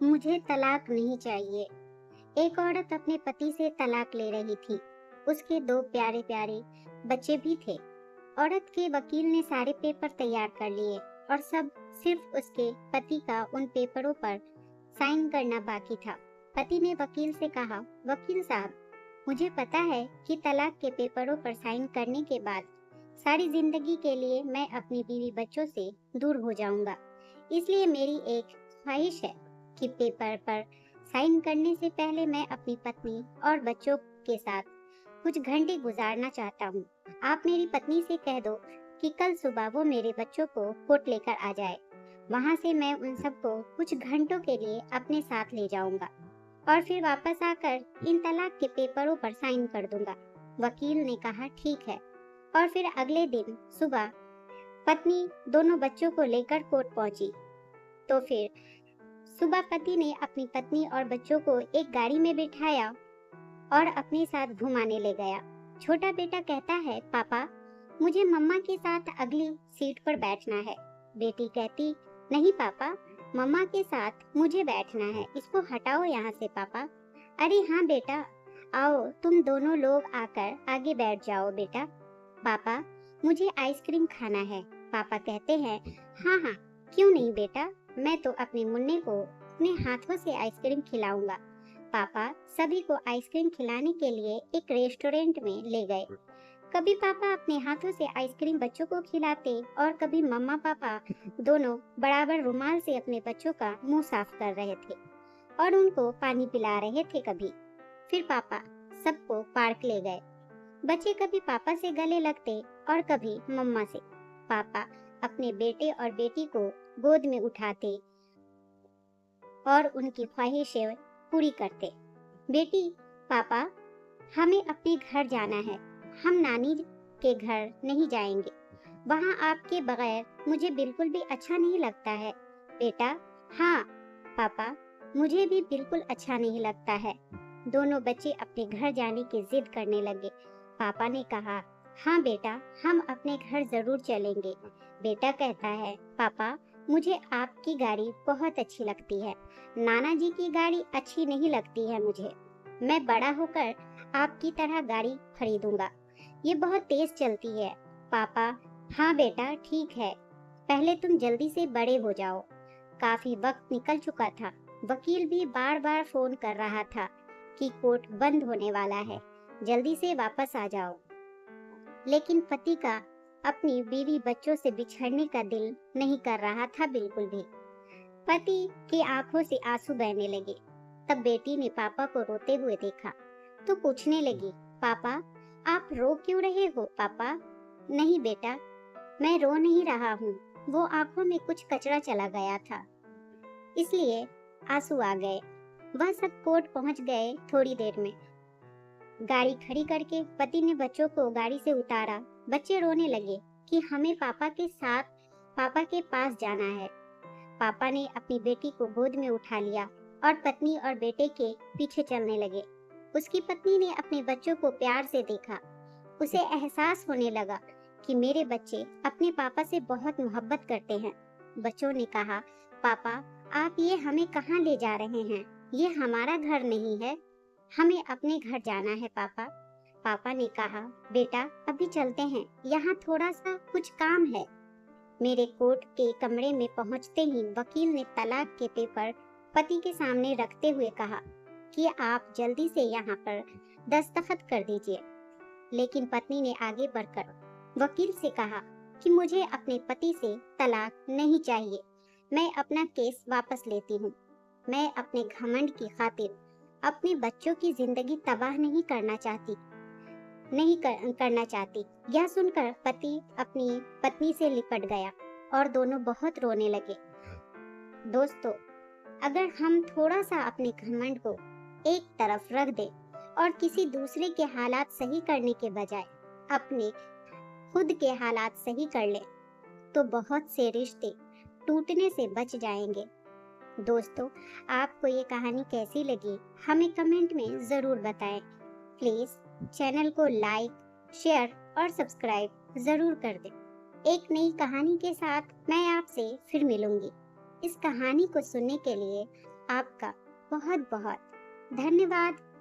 मुझे तलाक नहीं चाहिए। एक औरत अपने पति से तलाक ले रही थी। उसके दो प्यारे प्यारे बच्चे भी थे। औरत के वकील ने सारे पेपर तैयार कर लिए और सब सिर्फ उसके पति का उन पेपरों पर साइन करना बाकी था। पति ने वकील से कहा, वकील साहब, मुझे पता है कि तलाक के पेपरों पर साइन करने के बाद सारी जिंदगी के लिए मैं अपनी बीवी बच्चों से दूर हो जाऊंगा। इसलिए मेरी एक ख्वाहिश है कि पेपर पर साइन करने से पहले मैं अपनी पत्नी और बच्चों के साथ कुछ घंटे गुजारना चाहता हूँ। आप मेरी पत्नी से कह दो कि कल सुबह वो मेरे बच्चों को कोर्ट लेकर आ जाए। वहाँ से मैं उन सबको कुछ घंटों के लिए अपने साथ ले जाऊंगा और फिर वापस आकर इन तलाक के पेपरों पर साइन कर दूंगा। वकील ने कहा, ठीक है। और फिर अगले दिन सुबह पत्नी दोनों बच्चों को लेकर कोर्ट पहुंची। तो फिर सुबह पति ने अपनी पत्नी और बच्चों को एक गाड़ी में बिठाया और अपने साथ घुमाने ले गया। छोटा बेटा कहता है, पापा, मुझे मम्मा के साथ अगली सीट पर बैठना है। बेटी कहती, नहीं पापा, मम्मा के साथ मुझे बैठना है, इसको हटाओ यहाँ से पापा। अरे हाँ बेटा, आओ तुम दोनों लोग आकर आगे बैठ जाओ बेटा। पापा, मुझे आइसक्रीम खाना है। पापा कहते हैं, हाँ हाँ, क्यों नहीं बेटा, मैं तो अपने मुन्ने को अपने हाथों से आइसक्रीम खिलाऊंगा। पापा सभी को आइसक्रीम खिलाने के लिए एक रेस्टोरेंट में ले गए। कभी पापा अपने हाथों से आइसक्रीम बच्चों को खिलाते और कभी मम्मा पापा दोनों बराबर रुमाल से अपने बच्चों का मुंह साफ कर रहे थे और उनको पानी पिला रहे थे। कभी फिर पापा सबको पार्क ले गए। बच्चे कभी पापा से गले लगते और कभी मम्मा से। पापा अपने बेटे और बेटी को गोद में उठाते और उनकी ख्वाहिशें पूरी करते। बेटी, पापा, हमें अपने घर जाना है, हम नानी के घर नहीं जाएंगे, वहाँ आपके बगैर मुझे बिल्कुल भी अच्छा नहीं लगता है। बेटा, हाँ पापा, मुझे भी बिल्कुल अच्छा नहीं लगता है। दोनों बच्चे अपने घर जाने की जिद करने लगे। पापा ने कहा, हाँ बेटा, हम अपने घर जरूर चलेंगे। बेटा कहता है, पापा, मुझे आपकी गाड़ी बहुत अच्छी लगती है, नाना जी की गाड़ी अच्छी नहीं लगती है मुझे। मैं बड़ा होकर आपकी तरह गाड़ी खरीदूंगा, ये बहुत तेज चलती है। पापा, हाँ बेटा, ठीक है, पहले तुम जल्दी से बड़े हो जाओ। काफी वक्त निकल चुका था। वकील भी बार बार फोन कर रहा था कि कोर्ट बंद होने वाला है, जल्दी से वापस आ जाओ। लेकिन पति का अपनी बीवी बच्चों से बिछड़ने का दिल नहीं कर रहा था बिल्कुल भी। पति की आंखों से आंसू बहने लगे। तब बेटी ने पापा को रोते हुए देखा तो पूछने लगी, पापा, आप रो क्यों रहे हो पापा? नहीं बेटा, मैं रो नहीं रहा हूँ, वो आंखों में कुछ कचरा चला गया था, इसलिए आंसू आ गए। वह सब कोर्ट पहुँच गए थोड़ी देर में। गाड़ी खड़ी करके पति ने बच्चों को गाड़ी से उतारा। बच्चे रोने लगे कि हमें पापा के साथ पापा के पास जाना है। पापा ने अपनी बेटी को गोद में उठा लिया और पत्नी और बेटे के पीछे चलने लगे। उसकी पत्नी ने अपने बच्चों को प्यार से देखा। उसे एहसास होने लगा कि मेरे बच्चे अपने पापा से बहुत मोहब्बत करते हैं। बच्चों ने कहा, पापा, आप ये हमें कहाँ ले जा रहे हैं? ये हमारा घर नहीं है, हमें अपने घर जाना है पापा। पापा ने कहा, बेटा अभी चलते हैं, यहाँ थोड़ा सा कुछ काम है। मेरे कोर्ट के कमरे में पहुंचते ही वकील ने तलाक के पेपर पति के सामने रखते हुए कहा कि आप जल्दी से यहाँ पर दस्तखत कर दीजिए। लेकिन पत्नी ने आगे बढ़कर वकील से कहा कि मुझे अपने पति से तलाक नहीं चाहिए, मैं अपना केस वापस लेती हूँ। मैं अपने घमंड की खातिर अपने बच्चों की जिंदगी तबाह नहीं करना चाहती। यह सुनकर पति अपनी पत्नी से लिपट गया और दोनों बहुत रोने लगे। दोस्तों, अगर हम थोड़ा सा अपने घमंड को एक तरफ रख दें और किसी दूसरे के हालात सही करने के बजाय अपने खुद के हालात सही कर लें, तो बहुत से रिश्ते टूटने से बच जाएंगे। दोस्तों, आपको ये कहानी कैसी लगी हमें कमेंट में ज़रूर बताएं। प्लीज़ चैनल को लाइक, शेयर और सब्सक्राइब ज़रूर कर दें। एक नई कहानी के साथ मैं आपसे फिर मिलूंगी। इस कहानी को सुनने के लिए आपका बहुत बहुत धन्यवाद।